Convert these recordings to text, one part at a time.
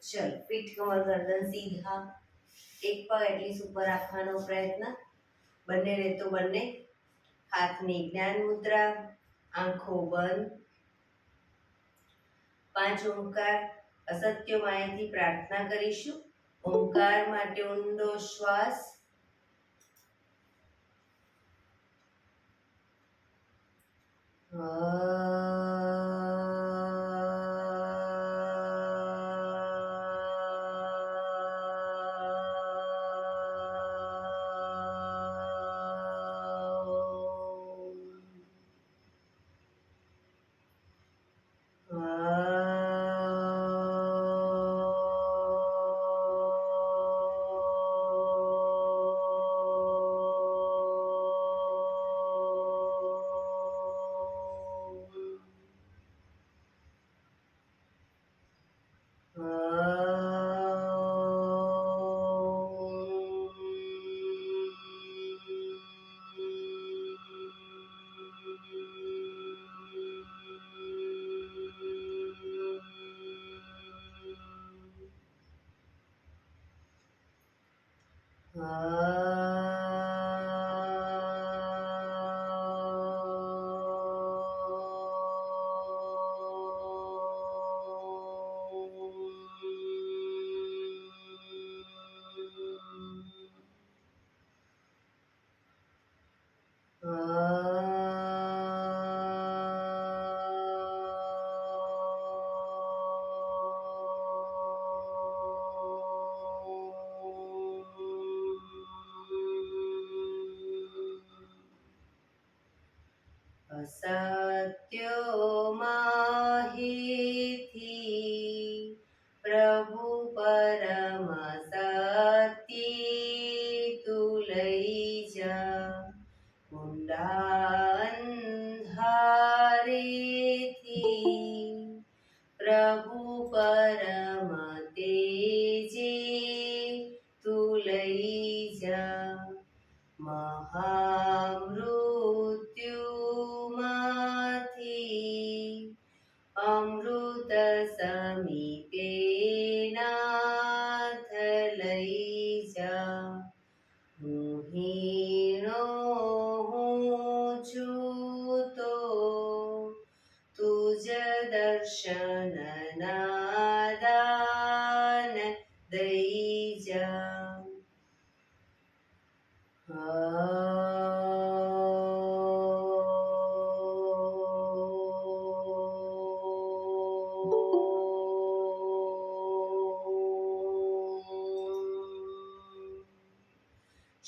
ચલો, પીઠ કમર ગરદન સીધા, એક પગ એટલી ઉપર રાખવાનો પ્રયત્ન, બંને રહેતો બંને, હાથની જ્ઞાન મુદ્રા, આંખો બંધ. 5 ઓમકાર અસત્ય માયાથી પ્રાર્થના કરીશું. ઓમકાર માટે ઊંડો શ્વાસ, અસત્યો માહિથી પ્રભુ પરમ સત્ય તું લઈ જા. ઊંડા અંધારેથી પ્રભુ પરમ તેજે તું લઈ જા. મહામૃત્યુમાંથી અમૃત સમીપે નાથ લઈ જા. હું હીણો હું છું તો તુજ દર્શન ના દાન દઈ જા.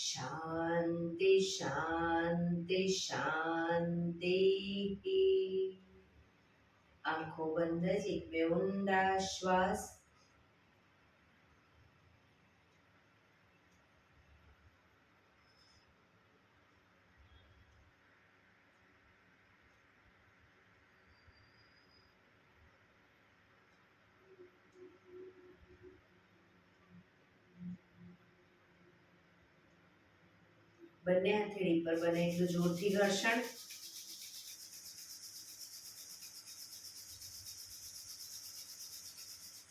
શાંતિ શાંતિ શાંતિ. આંખો બંધ જ એક બે ઊંડા શ્વાસ. બંને હથેળી પર બને એટલું જોરથી ઘર્ષણ.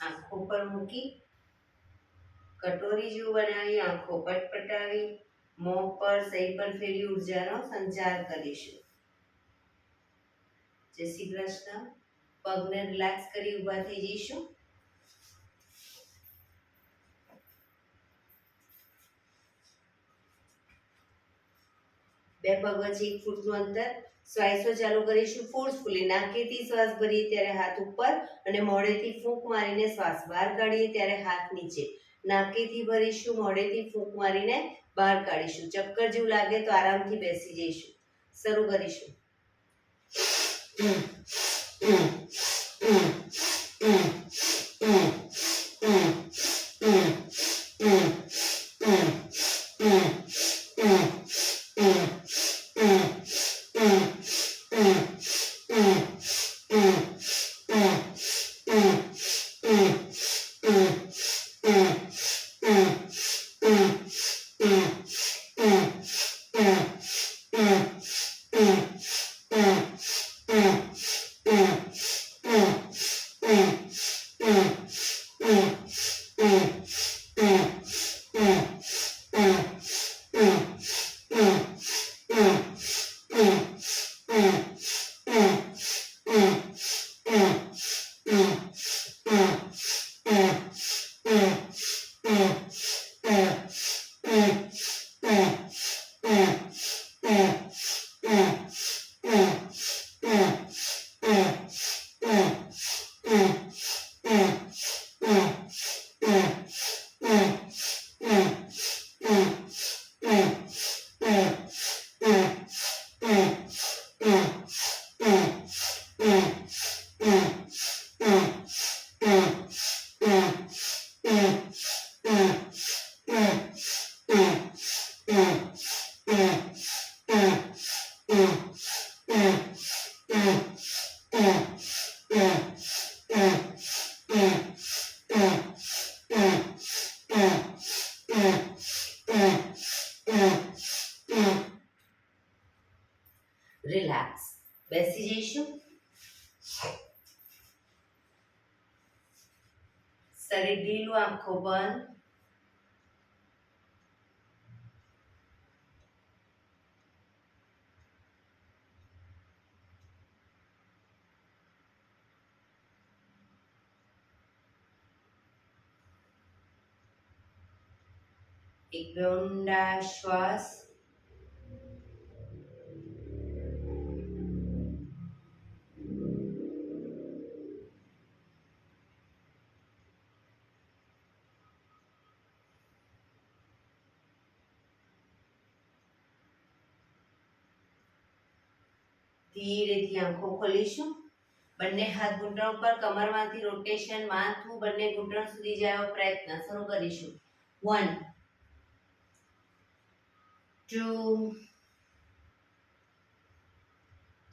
આંખો પર મૂકી કટોરી જેવું બનાવી આંખો પટપટાવી મોં પર સહી પર ફેરી ઉર્જાનો સંચાર કરીશું. જય શ્રી કૃષ્ણ. પગને રિલેક્સ કરી ઊભા થઈ જઈશું. બે પગ વચ્ચે 1 ફૂટનું અંતર. શ્વાસો ચાલુ કરીશું ફોર્સફુલી. નાકેથી શ્વાસ ભરીએ ત્યારે હાથ ઉપર અને મોઢેથી ફૂંક મારીને શ્વાસ બહાર કાઢીએ ત્યારે હાથ નીચે. નાકેથી ભરીશું, મોઢેથી ફૂંક મારીને બહાર કાઢીશું. ચક્કર જેવું લાગે તો આરામથી બેસી જઈશું. શરૂ કરીશું. રિલેક્સ. બેસી જઈશું. શરીર ઢીલું, આંખો બંધ. એક બે ઊંડા શ્વાસ. ધીરેથી આંખો ખોલીશું. બંને હાથ ઘૂંટણ ઉપર, કમરમાંથી રોટેશન, માથું બંને ઘૂંટણ સુધી જાય એવો પ્રયત્ન શરૂ કરીશું. 1 2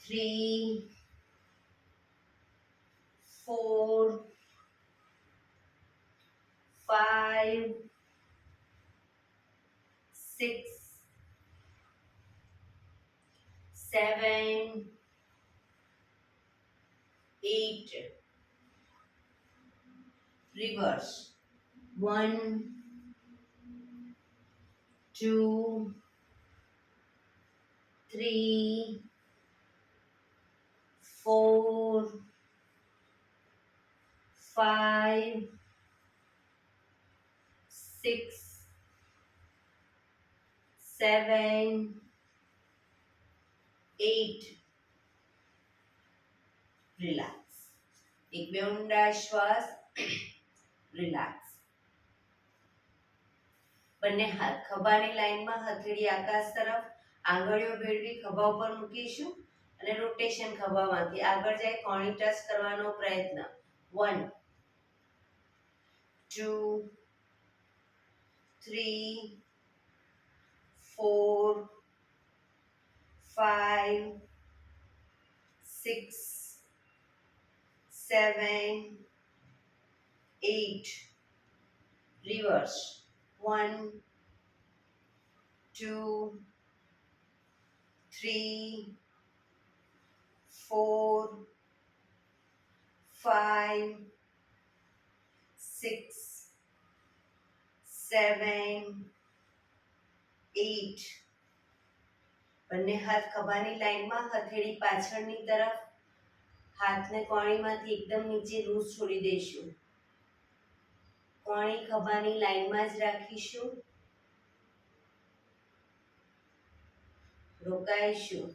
3 4 5 6 7 8 reverse 1 2 3 4 5 6 7 8 રિલેક્સ. એક બે ઊંડા શ્વાસ. રિલેક્સ. બંને હાથ ખભાની લાઈનમાં, હથેળી આકાશ તરફ, આંગળીઓ ભેળવી ખભા ઉપર મૂકીશું અને રોટેશન ખભામાંથી આગળ જાય કોણી ટચ કરવાનો પ્રયત્ન. 1 2 3 4 5 6 7 8 reverse 1 2 3 4 5 6 7 8 બંને હાથ ખભાની લાઈનમાં, હથેળી પાછળની તરફ, હાથને કોણીમાંથી એકદમ નીચે લૂઝ છોડી દઈશું. કોણી ખભાની લાઈનમાં જ રાખીશું. રોકાઈશું.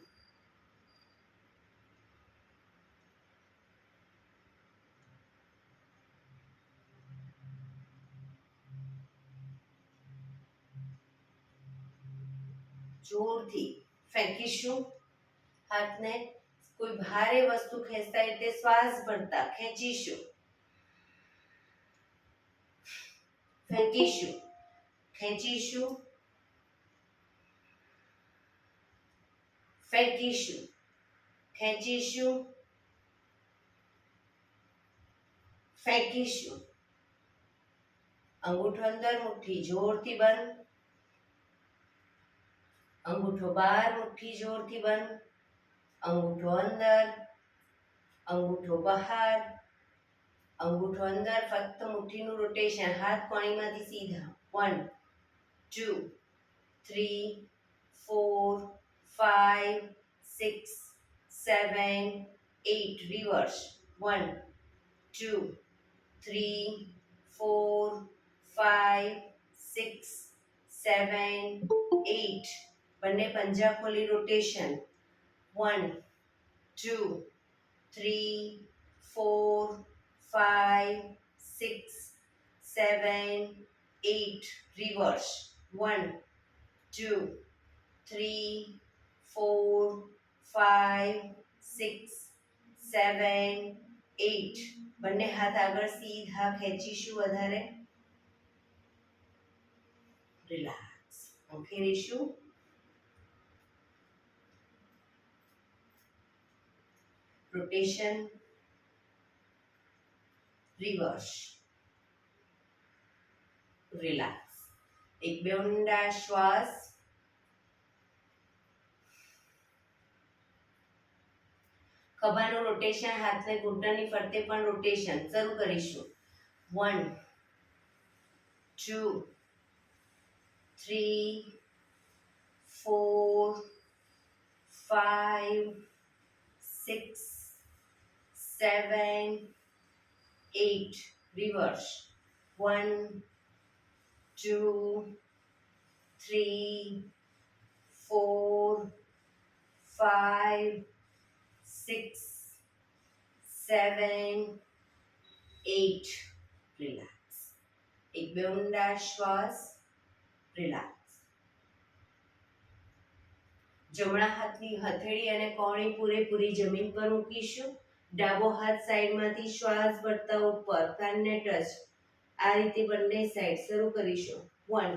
જોરથી ફેંકીશું. હાથને કોઈ ભારે વસ્તુ ખેંચતા એટલે શ્વાસ ભરતા ખેંચીશું. ફેંકીશું. ખેંચીશું. ફેંકીશું. ખેંચીશું. ફેંકીશું. અંગૂઠો અંદર, મુઠ્ઠી જોરથી બંધ. અંગૂઠો બહાર, મુઠ્ઠી જોરથી બંધ. અંગૂઠો અંદર, અંગૂઠો બહાર, અંગૂઠો અંદર. ફક્ત મુઠ્ઠીનું રોટેશન. હાથ કોણીમાંથી સીધા. 1 2 3 4 5 6 7 8 reverse 1 2 3 4 5 6 7 8 બંને પંજા ખોલી રોટેશન. 1 2 3 4 5 6 7 8 reverse 1 2 3 4 5 6 7 8 બંને હાથ આગળ સીધા ખેંચીશું વધારે રિલેક્સ ખંખેરીશું રોટેશન રિવર્સ રિલેક્સ એક બે ઊંડા શ્વાસ ખભાનું રોટેશન હાથને ઘૂંટણની ફરતે પણ રોટેશન શરૂ કરીશું 1 2 3 4 5 6 7 8 reverse 1 2 3 4 5 6 7 8 રિલેક્સ એક બે ઊંડા શ્વાસ રિલેક્સ જમણા હાથની હથેળી અને કોણી પૂરેપૂરી જમીન પર મૂકીશું ડાબો હાથ સાઈડમાંથી શ્વાસ ભરતા ઉપર કાનને ટચ આ રીતે બંને સાઈડ શરૂ કરીશું 1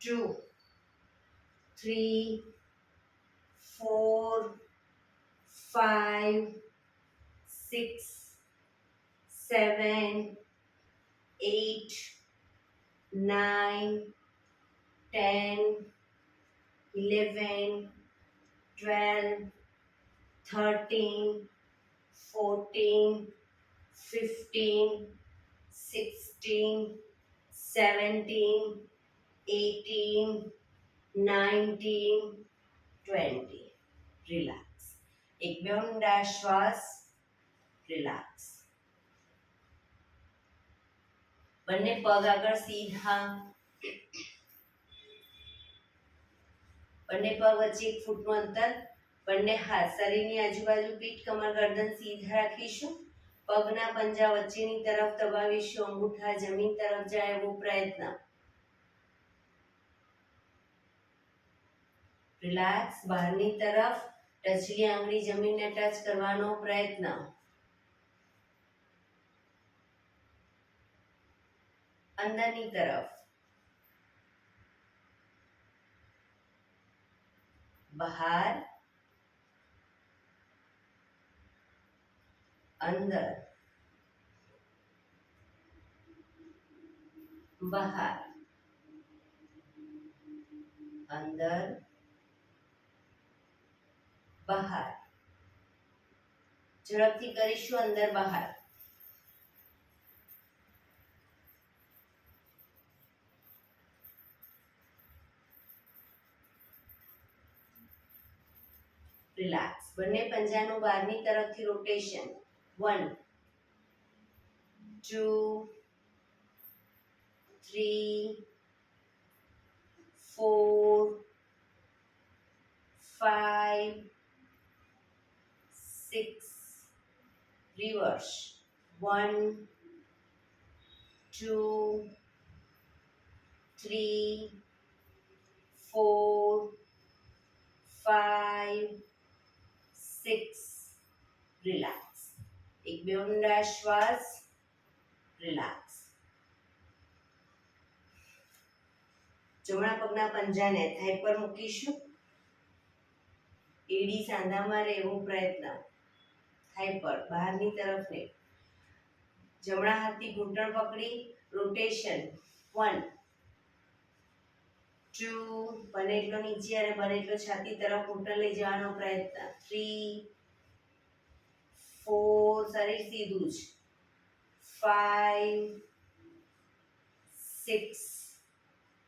2 3 4 5 6 7 8 9 10 11 12 13 14 15 16 17 18 19 20 રિલેક્સ એક બે ઊંડા શ્વાસ રિલેક્સ બંને પગ આગળ સીધા બંને પગ વચ્ચે 1 ફૂટનું અંતર બંને હાથ શરીરની આજુબાજુ પીઠ કમર ગરદન સીધા રાખીશું પગના પંજા વચ્ચેની તરફ દબાવીશું અંગૂઠા જમીન તરફ જાય એવો પ્રયત્ન રિલેક્સ બહારની તરફ ટચલી આંગળી જમીનને ટચ કરવાનો પ્રયત્ન અંદરની તરફ બહાર અંદર બહાર અંદર બહાર ઝડપથી કરીશું અંદર બહાર રિલેક્સ બંને પંજાનું બહારની તરફથી રોટેશન 1 2 3 4 5 6 reverse 1 2 3 4 5 6 રિલેક્સ એક બે ઊંડા શ્વાસ રિલેક્સ જમણા પગના પંજાને થાઈ પર મૂકીશું એડી સાંધામાં રહે એવો પ્રયત્ન થાઈ પર બહારની તરફ નહીં જમણા હાથથી ઘૂંટણ પકડી રોટેશન 1 2 બને એટલો નીચે અને બને એટલો છાતી તરફ ઘૂંટણ લઈ જવાનો પ્રયત્ન 3 4 શરીર સીધું જ 5 6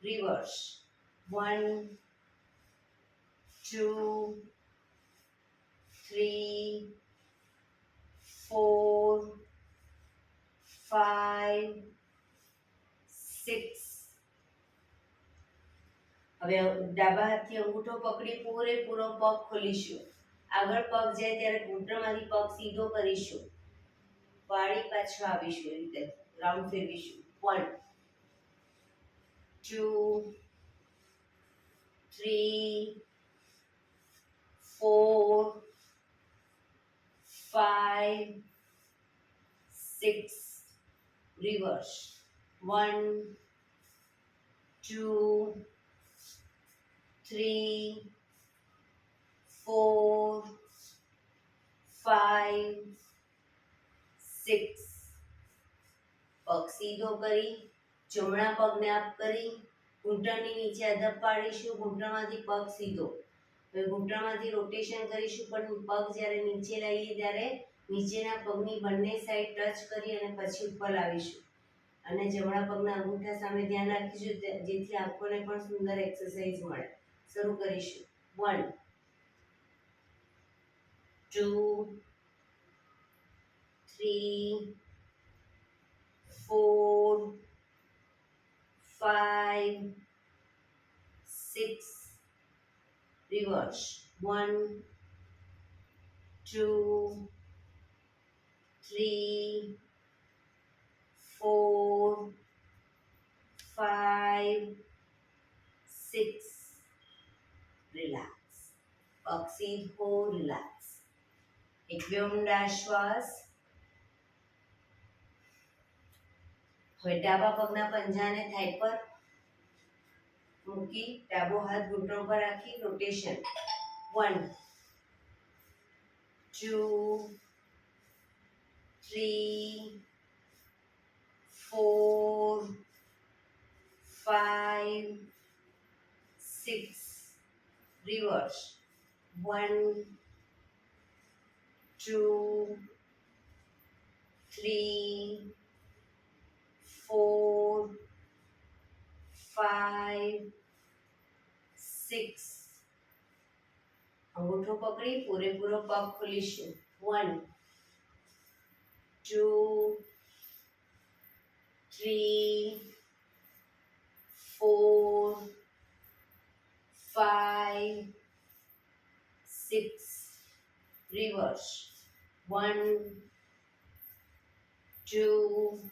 reverse 1 2 3 4 5 6 હવે ડાબા હાથથી અંગૂઠો પકડી પૂરેપૂરો પગ ખોલીશું આગળ પગ જાય ત્યારે ઘૂંટણમાંથી પગ સીધો કરીશું, વાળી પાછું આવીશું, એ રીતે રાઉન્ડ ફેરવીશું. 1 2 3 4 5 6 reverse. 1 2 3 4 5 6. પગ સીધો કરી જમણા પગને અપ કરી ઘૂંટણની નીચે અધપ પાડીશું, ઘૂંટણમાંથી પગ સીધો. હવે ઘૂંટણમાંથી રોટેશન કરીશું, પણ પગ જ્યારે નીચે લાવીએ ત્યારે નીચેના પગની બંને સાઈડ ટચ કરી અને પછી ઉપર લાવીશું. અને જમણા પગના અંગૂઠા સામે ધ્યાન રાખીશું, જેથી આંખોને પણ સુંદર એક્સરસાઇઝ મળે. શરૂ કરીશું. 1 2 3 4 5 6 reverse. 1 2 3 4 5 6. Relax. પગ સીધો, રિલેક્સ. એક બે ઊંડા શ્વાસ. હવે ડાબા પગના પંજાને થાઈ પર મૂકી ડાબો હાથ ઘૂંટણ પર રાખી રોટેશન. 1 2 3 4 5 6. reverse. 1 2 3 4 5 6. અંગૂઠો પકડી પૂરેપૂરો પગ ખોલીશું. 1 2 3 4 5 6. reverse. 1 2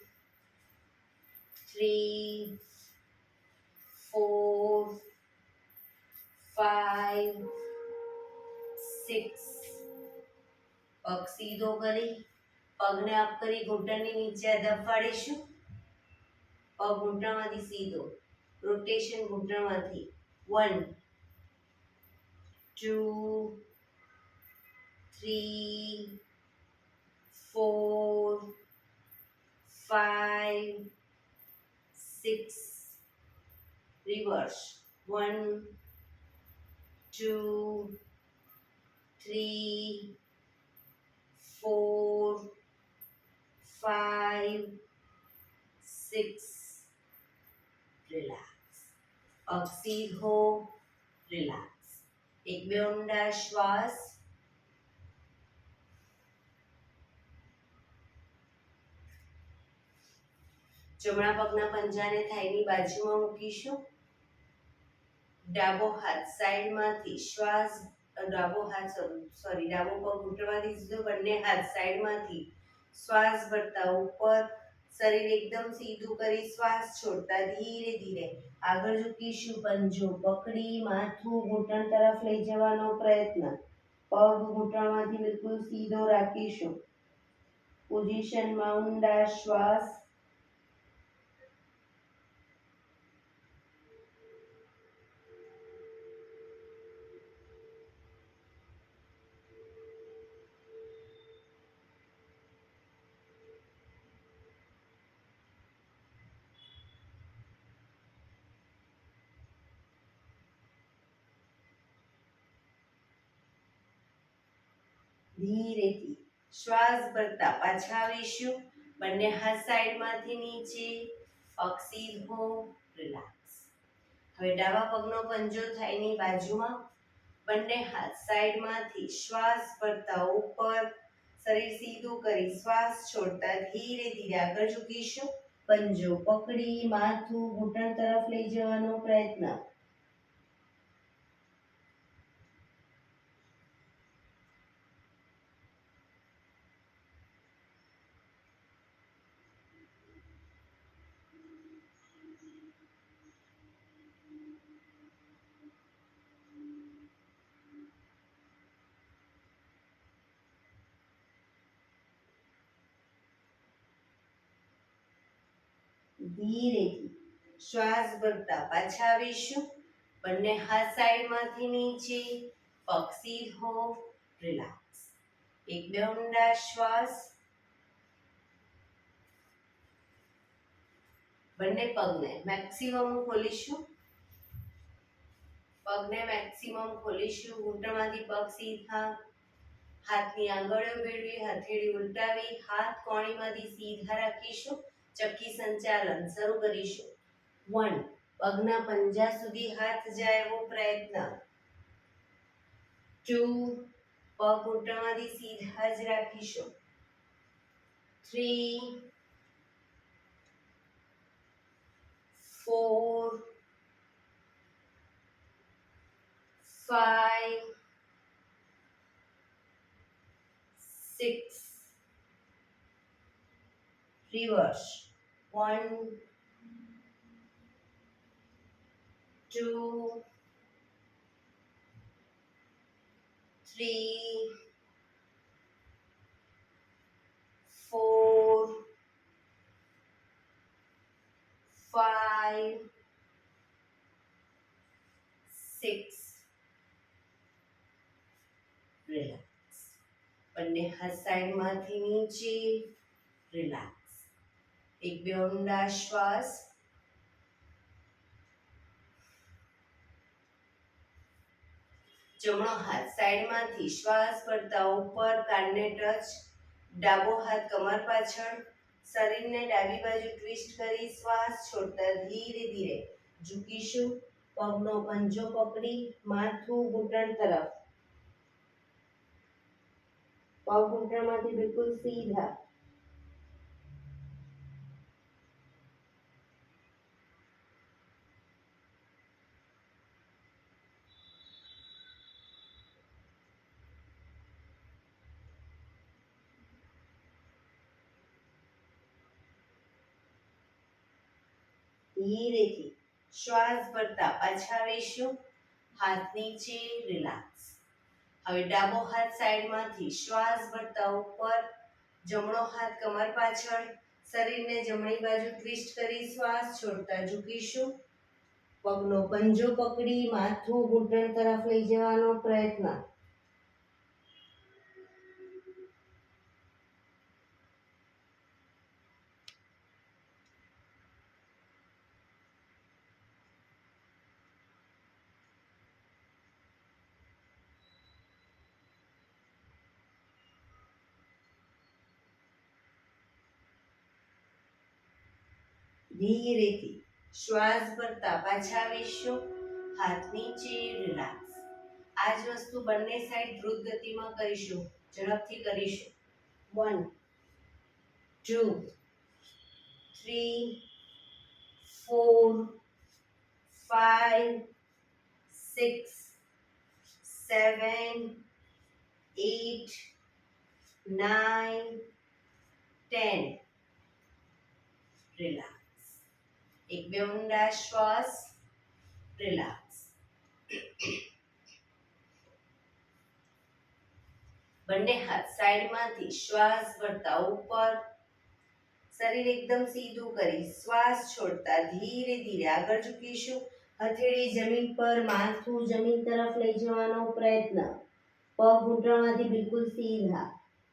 3 4 5 6. પગ સીધો કરી પગને અપ કરી ઘૂંટણની નીચે અધપ પાડીશું, પગ ઘૂંટણમાંથી સીધો, રોટેશન ઘૂંટણમાંથી. 1 2 3 4 5 6. reverse. 1 2 3 4 5 6. રિલેક્સ. પગ સીધો, રિલેક્સ. એક બે ઊંડા શ્વાસ. જમણા પગના પંજાને થાઈની બાજુમાં મૂકીશું. ડાબો હાથ સાઈડમાંથી શ્વાસ, ડાબો પગ ઘૂંટણમાંથી સીધો, બંને હાથ સાઈડમાંથી શ્વાસ ભરતા ઉપર, શરીર એકદમ સીધું કરી શ્વાસ છોડતા ધીરે ધીરે આગળ ઝૂકીશું. પંજો પકડી માથું ઘૂંટણ તરફ લઈ જવાનો પ્રયત્ન. પગ ઘૂંટણમાંથી બિલકુલ સીધો રાખીશું. પોઝિશનમાં ઊંડા શ્વાસ. ધીરેથી શ્વાસ ભરતા પાછા આવીશું. બંને હાથ સાઈડમાંથી નીચે, પગ સીધો, રિલેક્સ. હવે ડાબા પગનો પંજો થાઈની બાજુમાં, બંને હાથ સાઈડમાંથી શ્વાસ ભરતા ઉપર, શરીર સીધું કરી શ્વાસ છોડતા ધીરે ધીરે આગળ ઝૂકીશું. પંજો પકડી માથું ઘૂંટણ તરફ લઈ જવાનો પ્રયત્ન. ધીરેથી શ્વાસ ભરતા પાછા આવીશું. બંને હાથ સાઈડમાંથી નીચે, પગ સીધો, રિલેક્સ. એક બે ઊંડા શ્વાસ. બંને પગને મેક્સિમમ ખોલીશું. પગને મેક્સિમમ ખોલીશું. ઘૂંટણમાંથી પગ સીધા, હાથની આંગળીઓ ભેળવી, હથેળી ઉલટાવી, હાથ કોણીમાંથી સીધા રાખીશું. ચક્કી સંચાલન શરૂ કરીશું. 1, પગના પંજા સુધી હાથ જાય એવો પ્રયત્ન. 2, પગ ઘૂંટણમાંથી સીધા જ રાખીશું. 3, 4, 5, 6, reverse. 1, 2, 3, 4, 5, 6. રિલેક્સ. બંને હાથ સાઈડમાંથી નીચે, રિલેક્સ. એક બે ઊંડા શ્વાસ. જમણો હાથ સાઈડમાંથી શ્વાસ ભરતા ઉપર, કાનને ટચ. ડાબો હાથ કમર પાછળ. શરીરને ડાબી બાજુ ટ્વિસ્ટ કરી શ્વાસ છોડતા ધીરે ધીરે ઝૂકીશું. પગનો પંજો પકડી માથું ઘૂંટણ તરફ. પગ ઘૂંટણમાંથી બિલકુલ સીધા. ધીરેથી શ્વાસ ભરતા પાછા આવીશું. હાથ નીચે, રિલેક્સ. હવે ડાબો હાથ સાઈડમાંથી શ્વાસ ભરતા ઉપર, જમણો હાથ કમર પાછળ. શરીરને જમણી બાજુ ટ્વિસ્ટ કરી શ્વાસ છોડતા ઝૂકીશું. પગનો પંજો પકડી માથું ઘૂંટણ તરફ લઈ જવાનો પ્રયત્ન. ધીરેથી શ્વાસ ભરતા પાછા આવીશું. હાથ નીચે, રિલેક્સ. આ જ વસ્તુ બંને સાઈડ દ્રુત ગતિમાં કરીશું. ઝડપથી કરીશું. 1, 2, 3, 4, 5, 6, 7, 8, 9, 10. રિલેક્સ. એક બે ઊંડા શ્વાસ. રિલેક્સ. બંને હાથ સાઈડમાંથી શ્વાસ ભરતા ઉપર. શરીર એકદમ સીધું કરી શ્વાસ છોડતા ધીરે ધીરે આગળ ઝૂકીશું. હથેળી જમીન પર, માથું જમીન તરફ લઈ જવાનો પ્રયત્ન. પગ ઘૂંટણમાંથી બિલકુલ સીધા.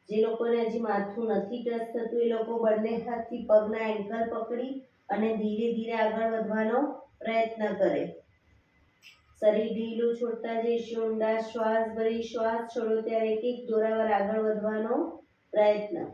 જે લોકોને હજી માથું નથી ટચ થતું એ લોકો બંને હાથથી પગના એન્કલ પકડી અને ધીરે ધીરે આગળ વધવાનો પ્રયત્ન કરે. શરીર ઢીલું છોડતા જઈશું. ઊંડા શ્વાસ ભરી શ્વાસ છોડો ત્યારે એક એક દોરાવાર આગળ વધવાનો પ્રયત્ન.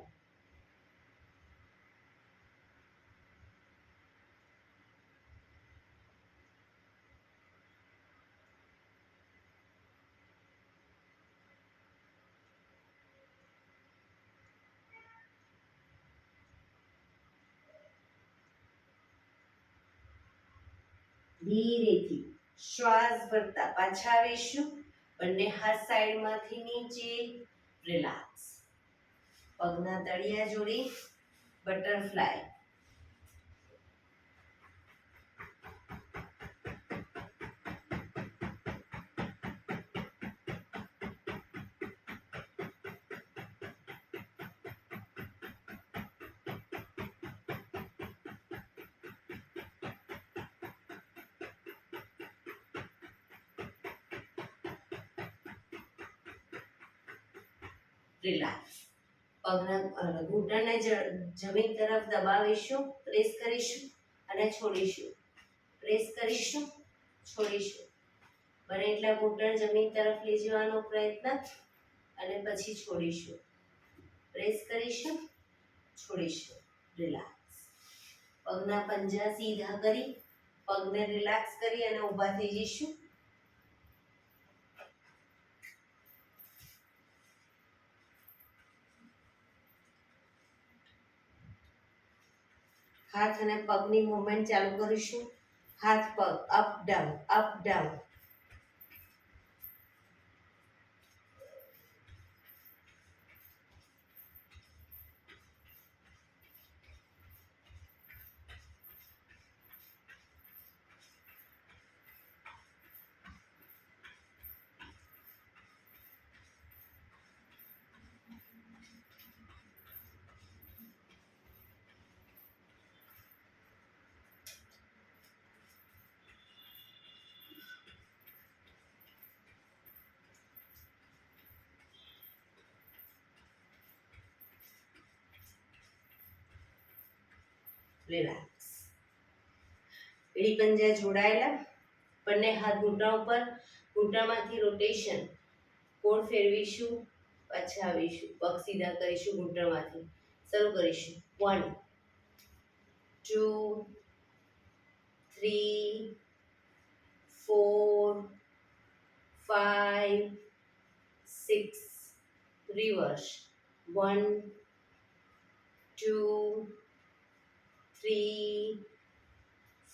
ધીરેથી શ્વાસ ભરતા પાછા આવીશું. બંને હાથ સાઈડમાંથી નીચે, રિલેક્સ. પગના તળિયા જોડી બટરફ્લાય. રિલેક્સ. પગના ઘૂંટણને જમીન તરફ દબાવીશું, પ્રેસ કરીશું અને છોડીશું, પ્રેસ કરીશું, છોડીશું. બને એટલા ઘૂંટણ જમીન તરફ લઈ જવાનો પ્રયત્ન અને પછી છોડીશું, પ્રેસ કરીશું, છોડીશું. રિલેક્સ. પગના પંજા સીધા કરી પગને રિલેક્સ કરી અને ઊભા થઈ જઈશું. હાથ અને પગની મૂવમેન્ટ ચાલુ કરીશું. હાથ પગ up down, up down. Relax. એડી પંજા જોડાયેલા. બંને હાથ ઘૂંટણ ઉપર, ઘૂંટણમાંથી રોટેશન. કોણ ફેરવીશું, પાછા આવીશું, પગ સીધા કરીશું ઘૂંટણમાંથી. શરૂ કરીશું. 1 2 3 4 5 6. રિવર્સ. 1 2 3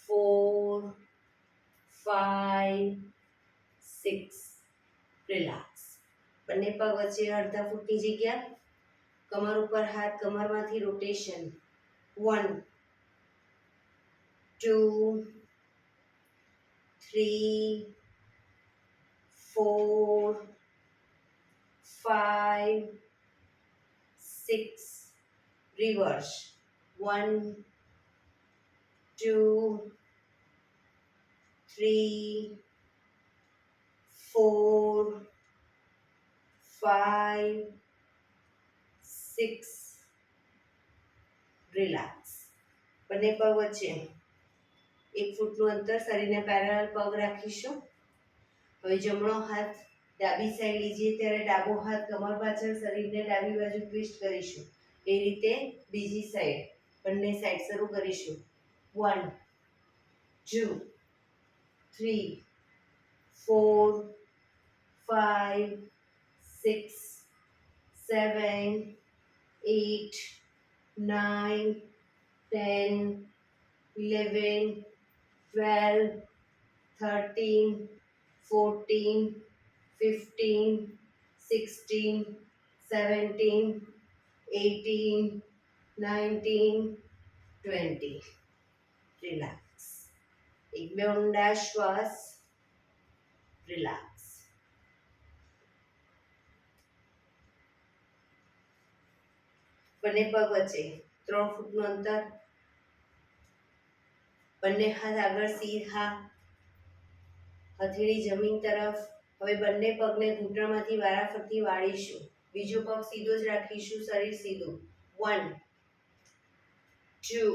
4 5 6. રિલેક્સ. બંને પગ વચ્ચે અડધા ફૂટની જગ્યા. કમર ઉપર હાથ, કમરમાંથી રોટેશન. 1 2 3 4 5 6. રિવર્સ. 1 2 3 4 5 6. રિલેક્સ. બંને પગ વચ્ચે 1 ફૂટનું અંતર, શરીરને પેરેલલ પગ રાખીશું. હવે જમણો હાથ ડાબી સાઈડ લીજીએ ત્યારે ડાબો હાથ કમર પાછળ, શરીરને ડાબી બાજુ ટ્વિસ્ટ કરીશું. એ રીતે બીજી સાઈડ, બંને સાઈડ શરૂ કરીશું. 1 2 3 4 5 6 7 8 9 10 11 12 13 14 15 16 17 18 19 20. રિલેક્સ. એક બે ઊંડા શ્વાસ. રિલેક્સ. બંને પગ વચ્ચે 3 ફૂટનું અંતર. બંને હાથ આગળ સીધા, હથેળી જમીન તરફ. હવે બંને પગને ઘૂંટણમાંથી વારાફરતી વાળીશું. બીજો પગ સીધો જ રાખીશું, શરીર સીધું. 1 2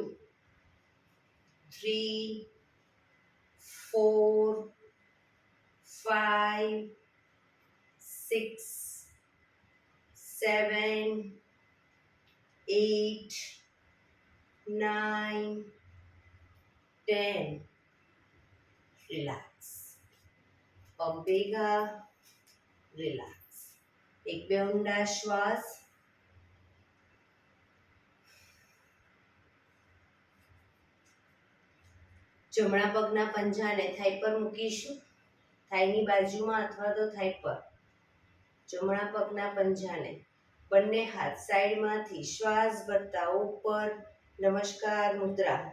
3 4 5 6 7 8 9 10. રિલેક્સ. પગ ભેગા. રિલેક્સ. એક બે ઊંડા શ્વાસ. જમણા પગના પંજાને થાઈ પર મૂકીશું, થાઈની બાજુમાં અથવા તો થાઈ પર. જમણા પગના પંજાને, બંને હાથ સાઈડમાંથી શ્વાસ ભરતા ઉપર. નમસ્કાર મુદ્રા.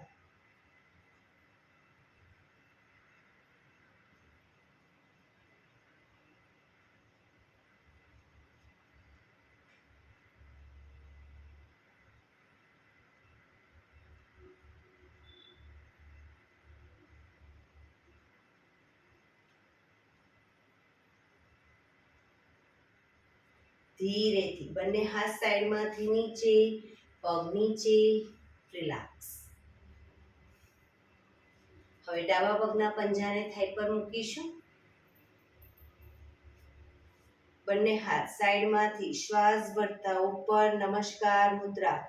ધીરેથી બંને હાથ સાઈડમાંથી નીચે, પગ નીચે, રિલેક્સ. હવે ડાબા પગના પંજાને થાઈ પર મૂકીશું. બંને હાથ સાઈડમાંથી શ્વાસ ભરતા ઉપર, નમસ્કાર મુદ્રા.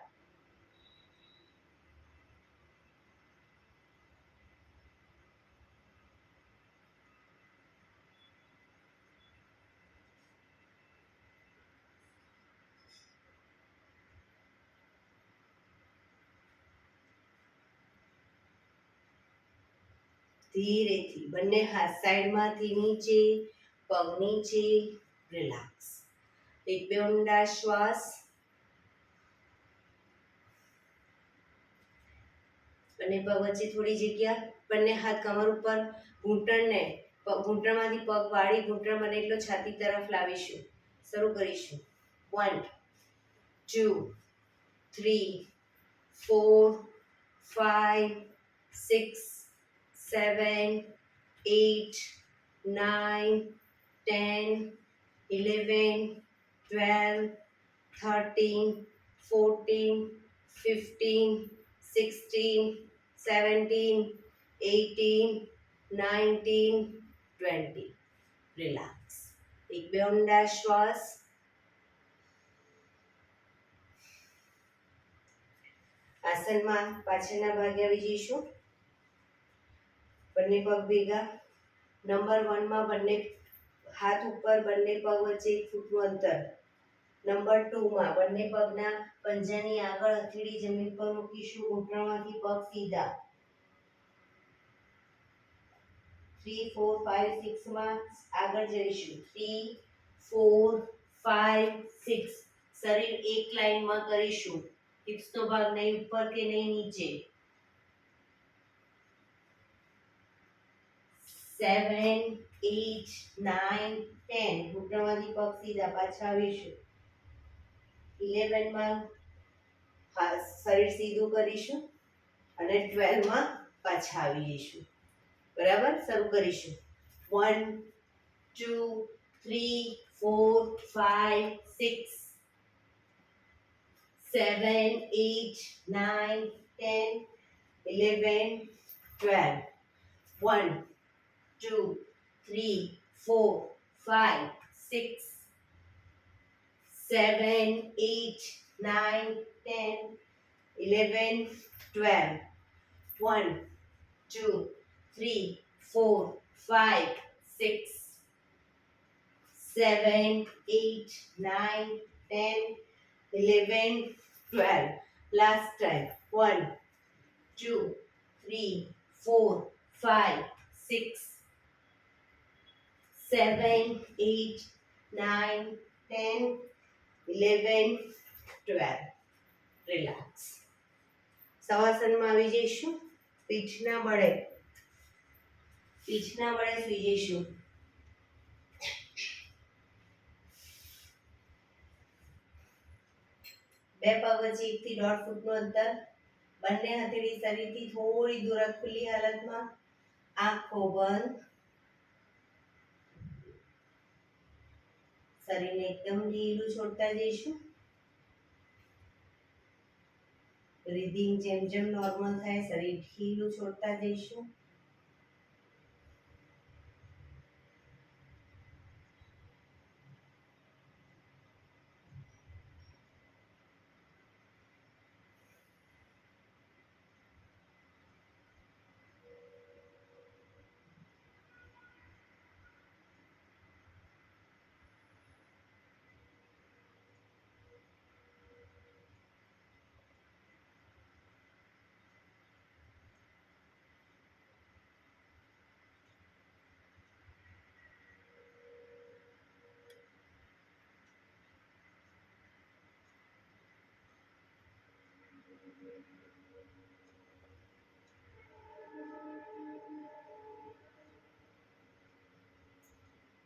ધીરેથી બંને હાથ સાઈડમાંથી નીચે, પગ નીચે, રિલેક્સ. એક બે ઊંડા શ્વાસ. બંને પગ વચ્ચે થોડી જગ્યા. બંને હાથ કમર ઉપર, ઘૂંટણમાંથી પગ વાળી ઘૂંટણ બને એટલો છાતી તરફ લાવીશું. શરૂ કરીશું. 1 2 3 4 5 6 7 8 9 10 11 12 13 14 15 16 17 18 19 20. રિલેક્સ. એક બે ઊંડા શ્વાસ. આસનમાં પાછળના ભાગે આવી જઈશું. બંને પગ ભેગા. નંબર 1 માં બંને હાથ ઉપર, બંને પગ વચ્ચે 1 ફૂટનું અંતર. નંબર 2 માં બંને પગના પંજાની આગળ હથેળી જમીન પર મૂકીશું. ઘૂંટણમાંથી પગ સીધા. 3 4 5 6 માં આગળ જઈશું. 3 4 5 6. શરીર એક લાઈનમાં કરીશું. હિપ્સનો ભાગ નહીં ઉપર કે નહીં નીચે. 7 8 9 10. ઘૂંટણમાંથી પગ સીધા. પાછા આવીશું. 11 માં શરીર સીધું કરીશું અને 12 માં પાછા આવી જઈશું. બરાબર. શરૂ કરીશું. 1 2 3 4 5 6 7 8 9 10 11 12. 1 2 3 4 5 6 7 8 9 10 11 12. 1 2 3 4 5 6 7 8 9 10 11 12. Last time. 1 2 3 4 5 6 7 8 9 10 11 12. રિલેક્સ. શવાસનમાં આવી જઈશું. પીઠના બળે સુઈ જઈશું. બે પગ વચ્ચે 1 થી 1.5 ફૂટનું અંતર. બંને હથેળી શરીરથી થોડી દૂર, ખુલ્લી હાલતમાં. આંખો બંધ. શરીરને એકદમ ઢીલું છોડતા જઈશું. બ્રીધિંગ જેમ જેમ નોર્મલ થાય, શરીર ઢીલું છોડતા જઈશું.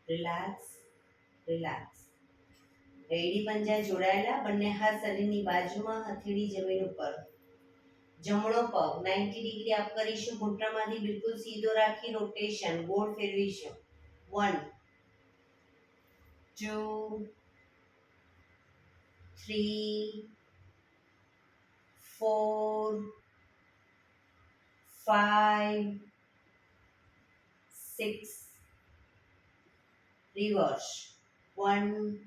રિલેક્સ. એડી પંજા જોડાયેલા. બંને હાથ શરીરની બાજુમાં, હથેળી જમીન ઉપર. જમણો પગ 90 ડિગ્રી અપ કરીશું. ઘૂંટણમાંથી બિલકુલ સીધો રાખી રોટેશન ગોળ ફેરવીશું. 1 2 3, 4, 5, 6. Reverse. 1,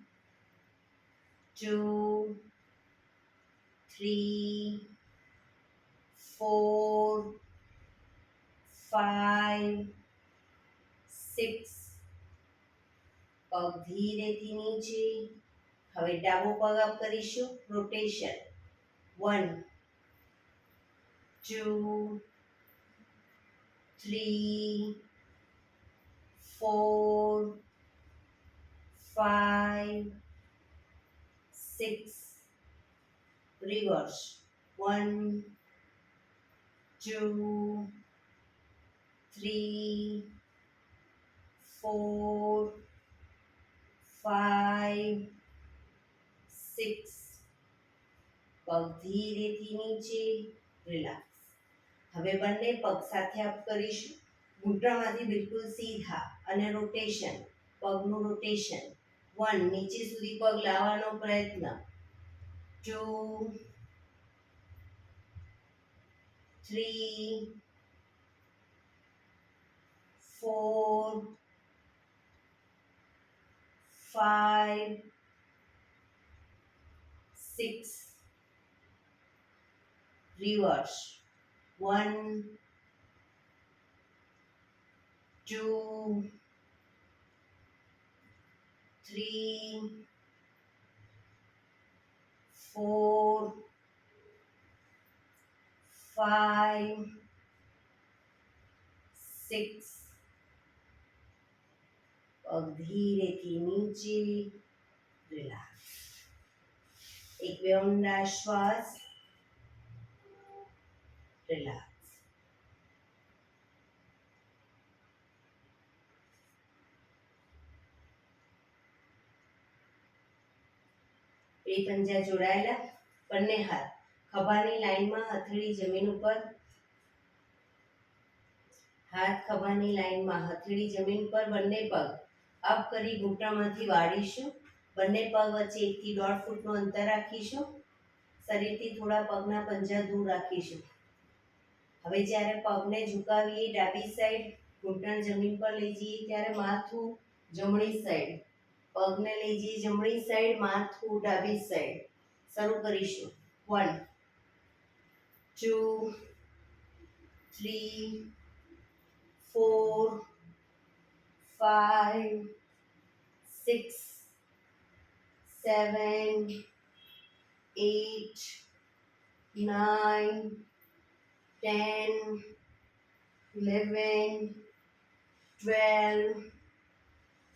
2, 3, 4, 5, 6. પગ ધીરેથી નીચે. હવે ડાબો પગ અપ કરીશું. રોટેશન. 1, 2, 3, 4, 5, 6. Reverse. 1, 2, 3, 4, 5, 6. પગ ધીરેથી નીચે. રિલેક્સ. હવે બંને પગ સાથે અપ કરીશું. ઘૂંટણમાંથી બિલકુલ સીધા અને રોટેશન. પગનું રોટેશન. 1, નીચે સુધી પગ લાવવાનો પ્રયત્ન. 2, 3, 4, 5, 6. Reverse. 1, 2, 3, 4, 5, 6. પગ ધીરેથી નીચે. રિલેક્સ. એક બે ઊંડા શ્વાસ. રિલેક્સ. બે પંજા જોડાયેલા. બંને હાથ ખભાની લાઈનમાં. હથેળી જમીન ઉપર. હાથ ખભાની લાઈનમાં. હથેળી જમીન પર. બંને પગ અપ કરી ઘૂંટણમાંથી વાળીશું. બંને પગ વચ્ચે 1 થી 1.5 ફૂટનું અંતર રાખીશું. શરીરથી થોડા પગના પંજા દૂર રાખીશું. હવે જ્યારે પગને ઝુકાવીએ ડાબી સાઈડ, ઘૂંટણ જમીન પર લઈ જઈએ ત્યારે માથું જમણી સાઈડ. પગને લઈ જઈએ જમણી સાઈડ, માથું ડાબી સાઈડ. શરૂ કરીશું. 1, 2, 3, 4, 5, 6, 7, 8, 9, 10, 11, 12,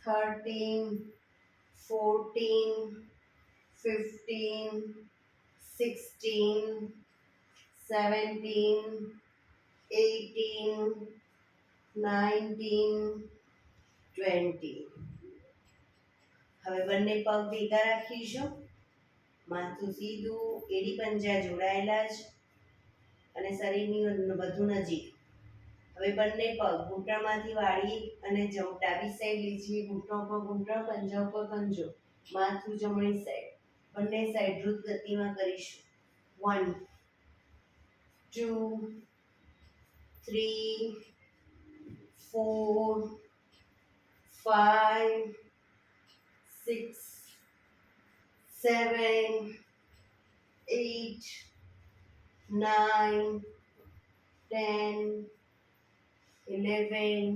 13, 14, 15, 16, 17, 18, 19, 20. હવે બંને પગ ભેગા રાખીશું. માથું સીધું. એડી પંજા જોડાયેલા જ અને શરીરની વધુ નજીક. હવે બંને પગ ઘૂંટણમાંથી વાળી અને ડાબી સાઈડ લઈ જઈએ. ઘૂંટણ ઉપર ઘૂંટણ, પંજા ઉપર પંજો. માથું જમણી સાઈડ. બંને સાઈડ દ્રુત ગતિમાં કરીશું. 1, 2, 3, 4, 5, 6, 7, 8, 9, 10, 11,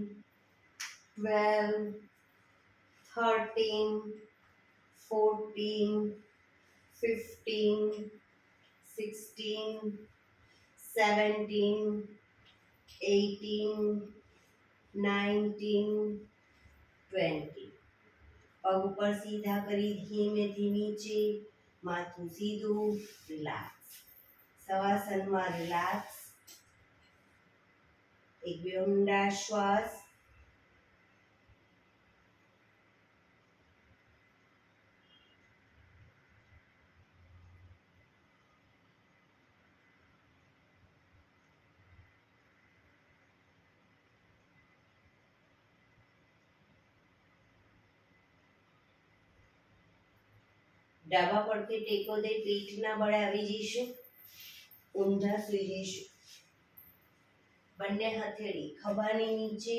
12, 13, 14, 15, 16, 17, 18, 19, 20. પગ ઉપર સીધા કરી ધીમેથી નીચે. માથું સીધું. રિલેક્સ. શવાસનમાં રિલેક્સ. એક બે ઊંડા શ્વાસ. ડાબા પડખે ટેકો દે પીઠના બળે આવી જઈશું, ઊંધા સુઈ જઈશું. બંને હથેળી ખભાની નીચે,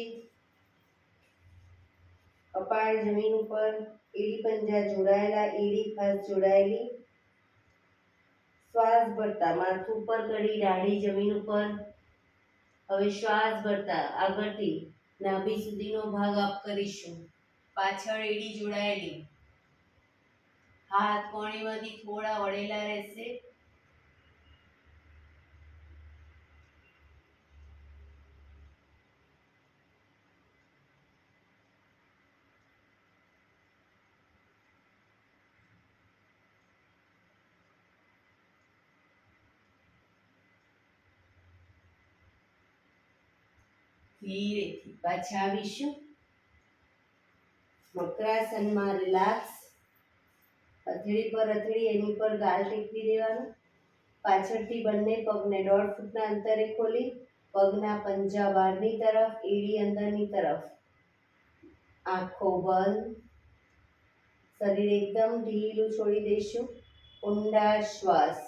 કપાળ જમીન ઉપર, એડી પંજા જોડાયેલા, એડી ખાસ જોડાયેલી. શ્વાસ ભરતા માથું ઉપર કરી, દાઢી જમીન ઉપર. હવે શ્વાસ ભરતા આગળથી નાભી સુધીનો ભાગ અપ કરીશું. પાછળ એડી જોડાયેલી, હાથ કોણીમાંથી થોડા વળેલા રહેશે. ધીરેથી પાછા આવીશું. મકરાસનમાં રિલેક્સ. હથેળી પર હથેળી, એની પર ગાલ ટેકવી દેવાનું. પાછળથી બંને પગને 1.5 ફૂટના અંતરે ખોલી, પગના પંજા બહારની તરફ, એડી અંદરની તરફ. આંખો બંધ. શરીર એકદમ ઢીલું છોડી દઈશું. ઊંડા શ્વાસ.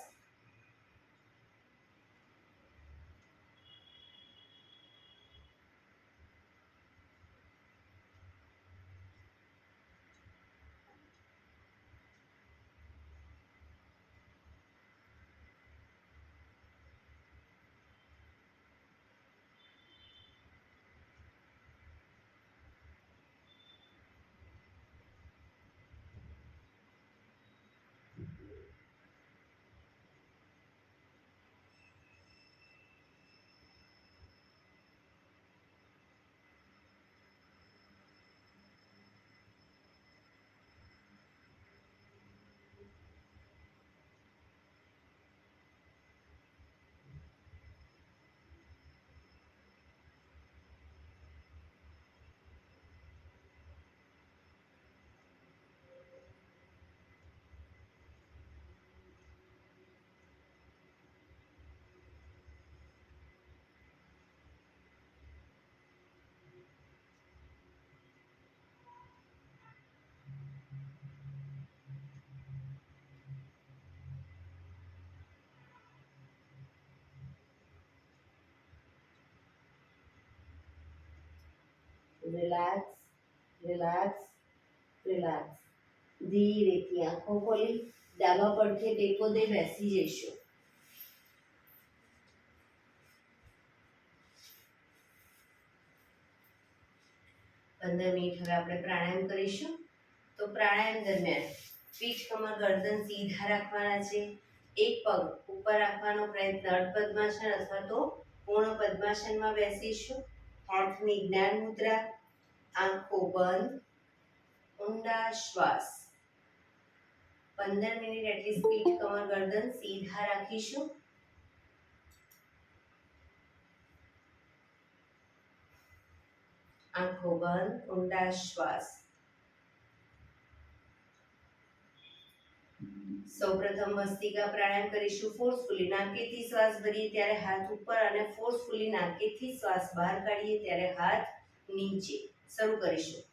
Relax, relax, relax. ધીરેથી આંખો ખોલી, ડાબા પડખે ટેકો દે બેસી જઈશું. 15 મિનિટ હવે આપણે પ્રાણાયામ કરીશું. તો પ્રાણાયામ દરમિયાન પીઠ, કમર, ગરદન સીધા રાખવાના છે. એક પગ ઉપર રાખવાનો પ્રયત્ન અર્ધ પદ્માસન અથવા તો પૂર્ણ પદ્માસનમાં બેસીશું. હાથની જ્ઞાન મુદ્રા, આંખો બંધ, ઊંડા શ્વાસ. 15 મિનિટ એટલીસ્ટ પીઠ, કમર, ગરદન સીધા રાખીશું. આંખો બંધ, ઊંડા શ્વાસ. સૌપ્રથમ ભસ્ત્રિકા પ્રાણાયામ કરીશું. ફોર્સફુલી નાકેથી શ્વાસ ભરીએ ત્યારે હાથ ઉપર અને ફોર્સફુલી નાકેથી શ્વાસ બહાર કાઢીએ ત્યારે હાથ નીચે. શરૂ કરીશું.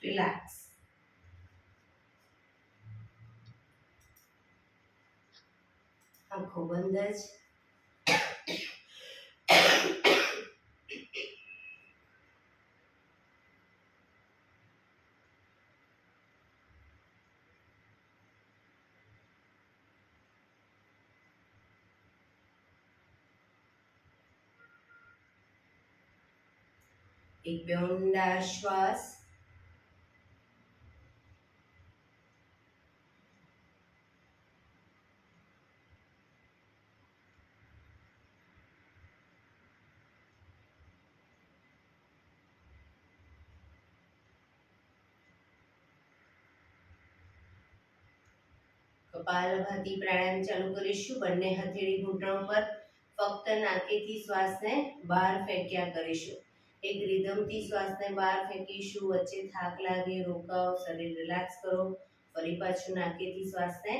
રિલેક્સ. આંખો બંધ જ. એક બે ઊંડા શ્વાસ. કપાલભાતિ પ્રાણાયામ ચાલુ કરીશું. બંને હથેળી ઘૂંટણ પર. ફક્ત નાકેથી શ્વાસને બહાર ફેંક્યા કરીશું. એક રિધમથી શ્વાસને બહાર ફેંકીશું. વચ્ચે થાક લાગે રોકાઓ, શરીર રિલેક્સ કરો. ફરી પાછું નાકેથી શ્વાસને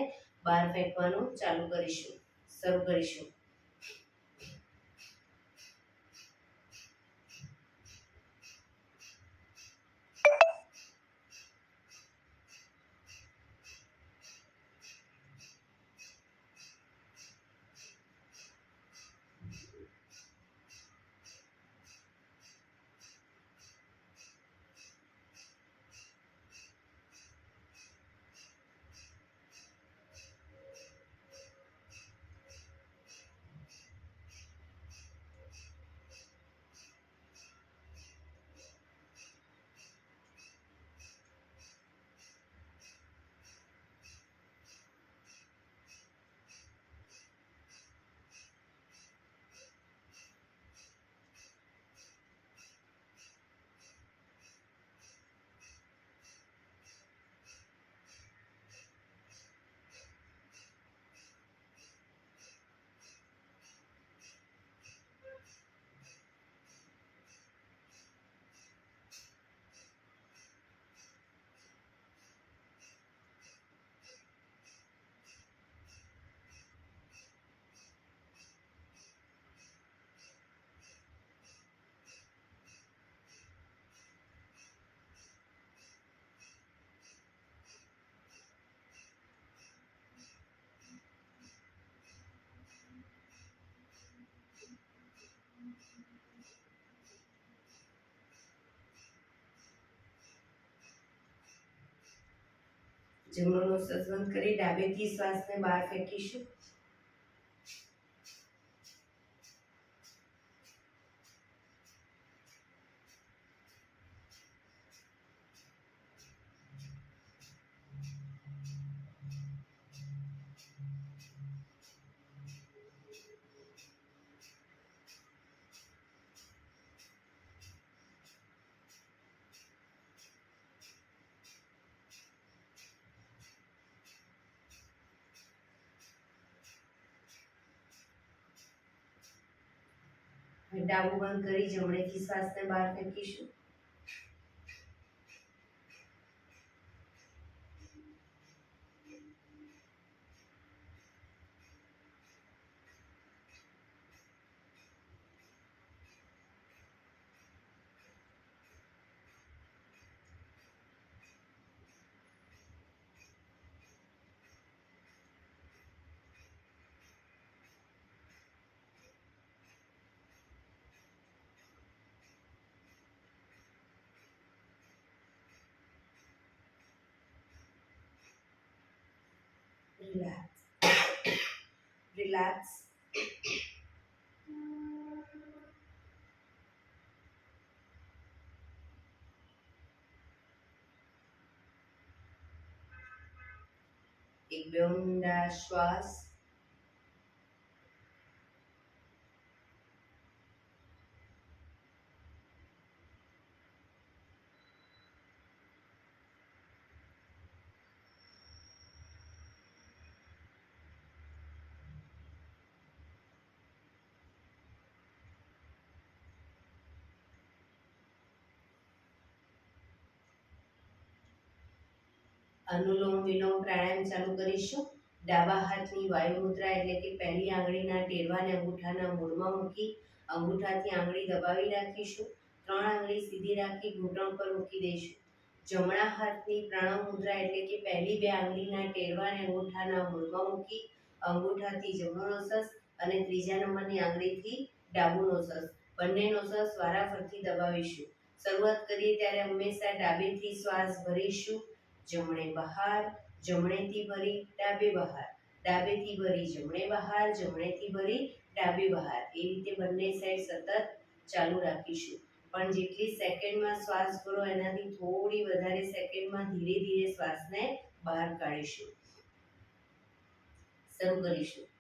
બહાર ફેંકવાનું ચાલુ કરીશું. શરૂ કરીશું. જમણો નોસ્ટ્રલ બંધ કરી ડાબેથી શ્વાસને બહાર ફેંકીશું. ડાબું બંધ કરી જમણેથી શ્વાસને બહાર ફેંકીશું. Relax. Relax. એક બે ઊંડા શ્વાસ. અનુલોમ વિલોમ પ્રાણાયામ ચાલુ કરીશું. ડાબા હાથની વાયુ મુદ્રા એટલે કે પહેલી આંગળીના ટેરવાને અંગૂઠાના મૂળમાં મૂકી અંગૂઠાથી આંગળી દબાવી રાખીશું. 3 આંગળી સીધી રાખી ઘૂંટણ પર મૂકી દઈશું. જમણા હાથની પ્રણવ મુદ્રા એટલે કે પહેલી 2 આંગળીના ટેરવાને અંગૂઠાના મૂળમાં મૂકી અંગૂઠાથી જમણો નોસસ અને ત્રીજા નંબરની આંગળીથી ડાબુ નોસસ બંને નોસસ વારાફરતી દબાવીશું. શરૂઆત કરીએ ત્યારે હંમેશા ડાબેથી શ્વાસ ભરીશું. જમણે બહાર, જમણેથી ભરી ડાબે બહાર, ડાબેથી ભરી જમણે બહાર, જમણેથી ભરી ડાબે બહાર. એ રીતે બંને સાઈડ સતત ચાલુ રાખીશું. પણ જેટલી સેકન્ડમાં શ્વાસ ભરો એનાથી થોડી વધારે સેકન્ડમાં ધીરે ધીરે શ્વાસને બહાર કાઢીશું. શરૂ કરીશું.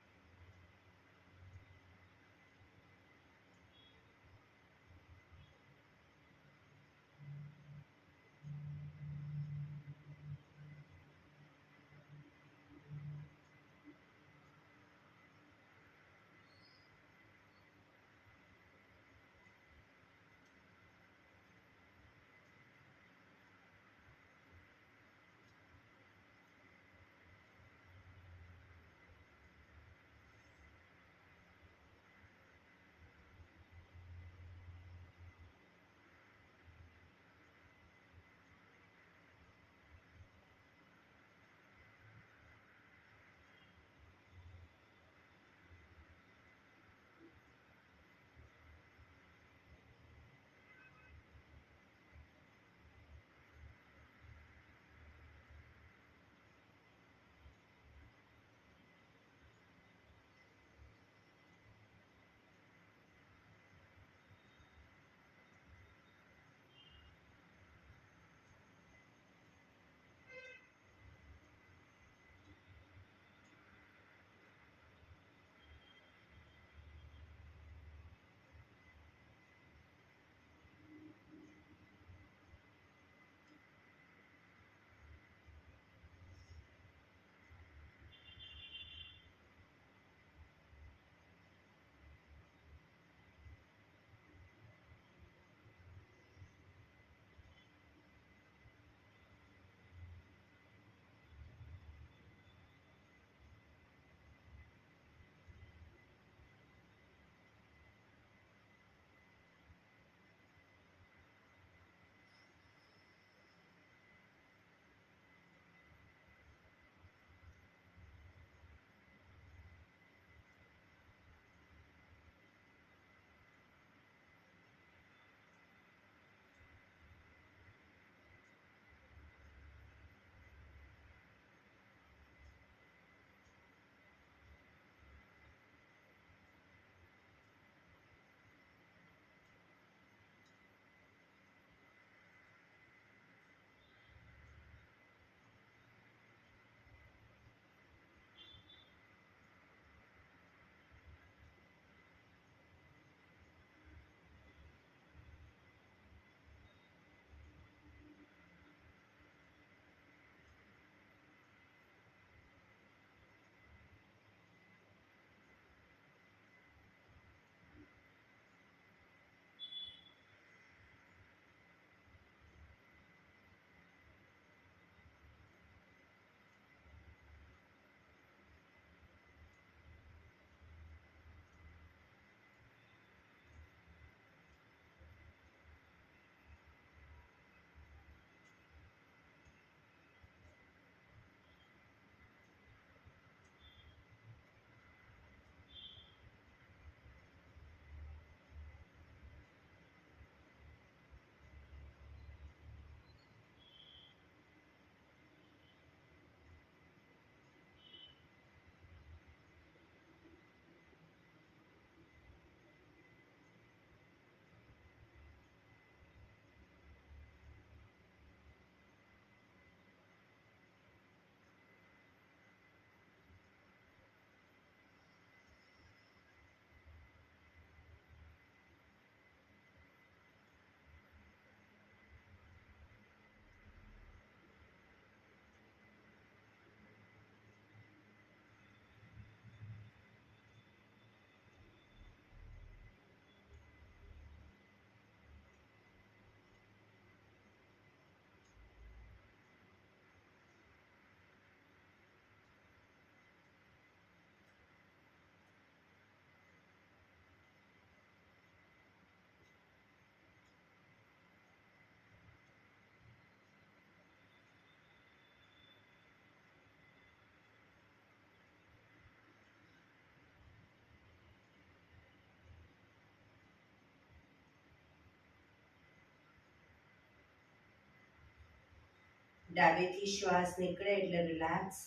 ડાબેથી શ્વાસ નીકળે એટલે રિલેક્સ.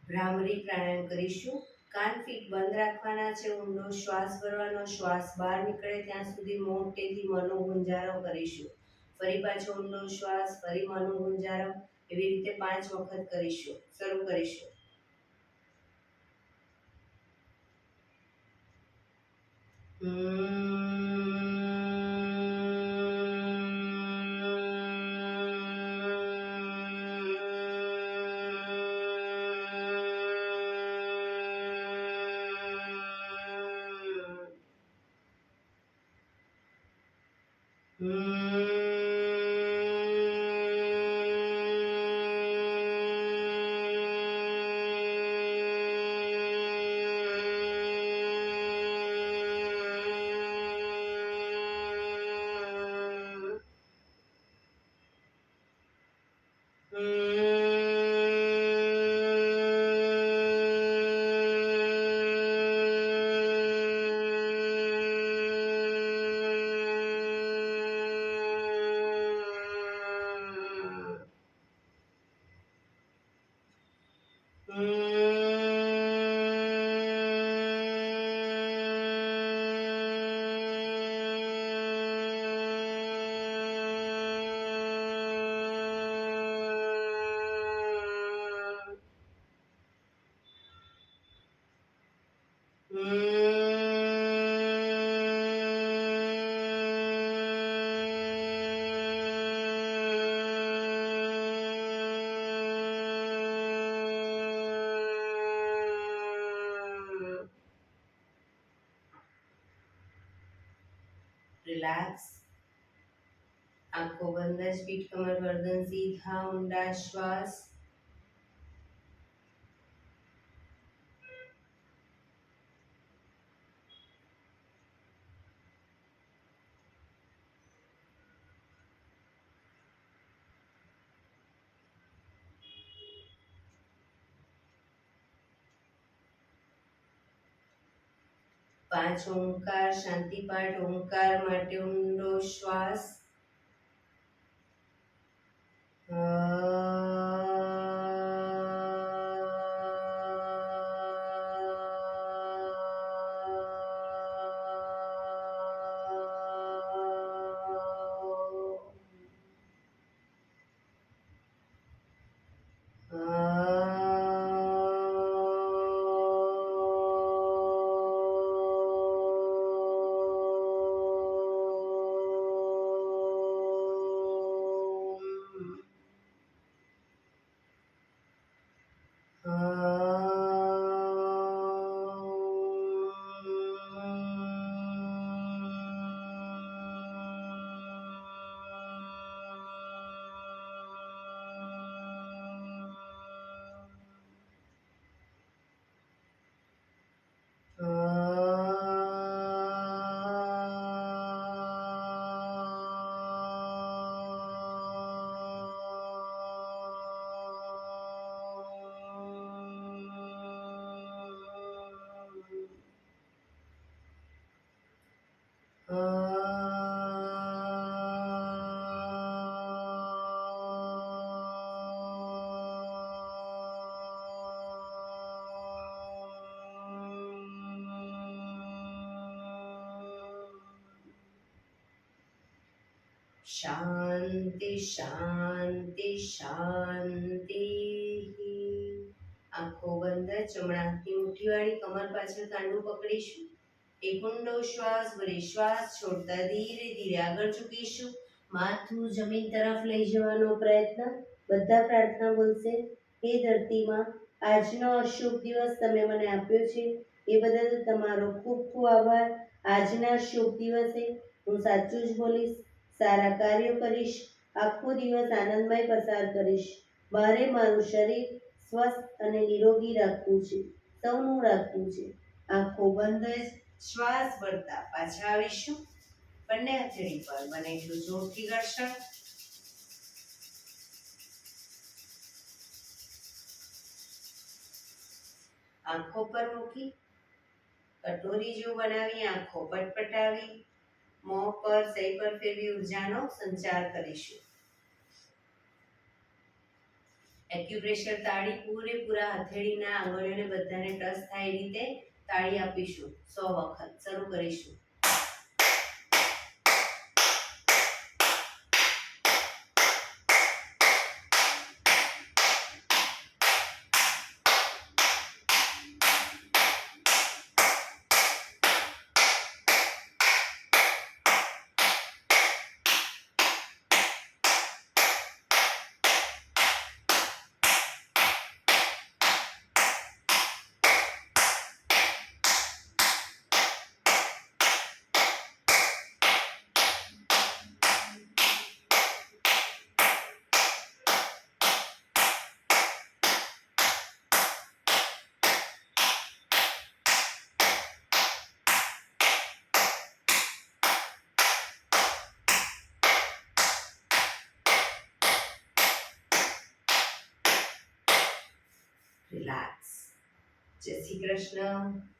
ભ્રામરી પ્રાણાયામ કરીશું. કાન ફીટ બંધ રાખવાના છે. ઊંડો શ્વાસ ભરવાનો. શ્વાસ બહાર નીકળે ત્યાં સુધી મોટેથી મનો ગુંજારો કરીશું. ફરી પાછો ઊંડો શ્વાસ, ફરી મનો ગુંજારો. એવી રીતે 5 વખત કરીશું. શરૂ કરીશું. રિલેક્સ. આંખો બંધ જ, પીઠ કમર ગરદન સીધા, ઊંડા શ્વાસ. પાંચ ઓંકાર શાંતિ પાઠ. ઓંકાર માટે ઊંડો શ્વાસ. શાંતિ શાંતિ શાંતિ. આંખો બંધ. જમણા હાથની મુઠ્ઠી વાળી કમર પાછળ કાંડું પકડીશું. એક ઊંડો શ્વાસ ભરી શ્વાસ છોડતા ધીરે ધીરે આગળ ઝૂકીશું. માથું જમીન તરફ લઈ જવાનો પ્રયત્ન. બધા પ્રાર્થના બોલશે. હે ધરતીમાં, આજનો અશુભ દિવસ તમે મને આપ્યો છે એ બદલ તમારો ખૂબ ખૂબ આભાર. આજના શુભ દિવસે હું સાચું જ બોલીશ, સારા કાર્યો કરીશ, આખો દિવસ આનંદમય પસાર કરીશ. મારે મારું શરીર સ્વસ્થ અને નિરોગી રાખવું છે, સૌનું રાખવું છે. આંખો બંધ જ શ્વાસ ભરતા પાછા આવીશું. બંને હથેળી પર બને એટલું જોરથી ઘર્ષણ. આંખો પર મૂકી કટોરી જેવું બનાવી આંખો પટપટાવી મોં પર સહી પર ફેરવી ઉર્જાનો સંચાર કરીશું. એક્યુપ્રેશર તાળી પૂરેપૂરા હથેળીના આંગળીઓને બધાને ટચ થાય એ રીતે તાળી આપીશું 100 વખત. શરૂ કરીશું. રિલેક્સ. જય શ્રી કૃષ્ણ.